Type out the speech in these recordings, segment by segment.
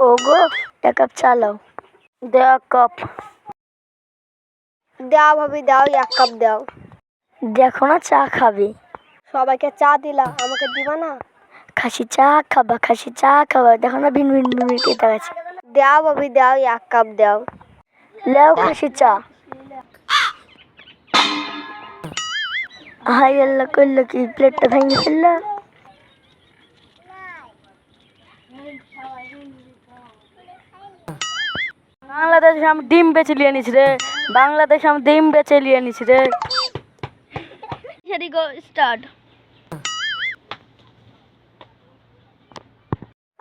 ওগো, এক কাপ চা লাও। দেও এক কাপ। দাও ভাবি দাও, এক কাপ দাও। দেখো না চা খাবে। সবাইকে চা দিলা, আমাকে দিবা না? খাসি চা খাবা, খাসি চা খাবা, দেখো না ভিন ভিন ভিন খেতে গেছে। দাও ভাবি দাও, এক কাপ দাও। লেও খাসি চা। হাই আল্লাহ, করলো কি, প্লেটটা ভেঙে ফেললো। বাংলাদেশে আমি ডিম বেচে লিয়ে নিছি রে, বাংলাদেশে আমি ডিম বেচে লিয়ে নিছি রে। গো স্টার্ট।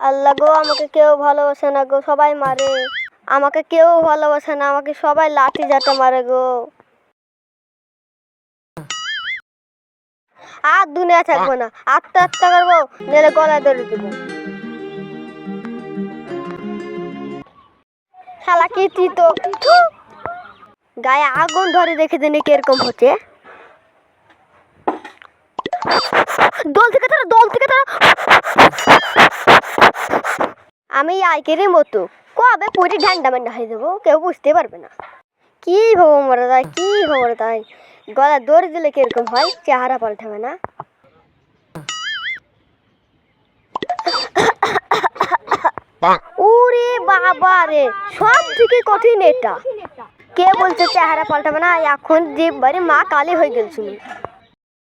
আল্লাহ গো, আমাকে কেউ ভালোবাসে না গো, সবাই মারে। আমাকে কেউ ভালোবাসে না, আমাকে সবাই লাঠি ঝাঁটা মারে গো। আর দুনিয়া থাকবো না, আত্মহত্যা করবো, নইলে গলায় ধরে দেবো। শালা কি তো গায়ে আগুন ধরে রেখে দিনে কিরকম হচ্ছে। দল থেকে তারা আমি আইকেরই মতো কবে পুরি ঢান্ডা মান্ডা হয়ে যাবো, কেউ বুঝতে পারবে না। কি হবো মরা যায়, কি খবর তাই গলা দড়ি দিলে কিরকম হয়, চেহারা পাল্টাবে না। ওরে বাবা রে, সব থেকে কঠিন এটা। কে বলছে চেহারা পাল্টাবে না? এখন যে বাড়ি মা কালী হয়ে গেছিল।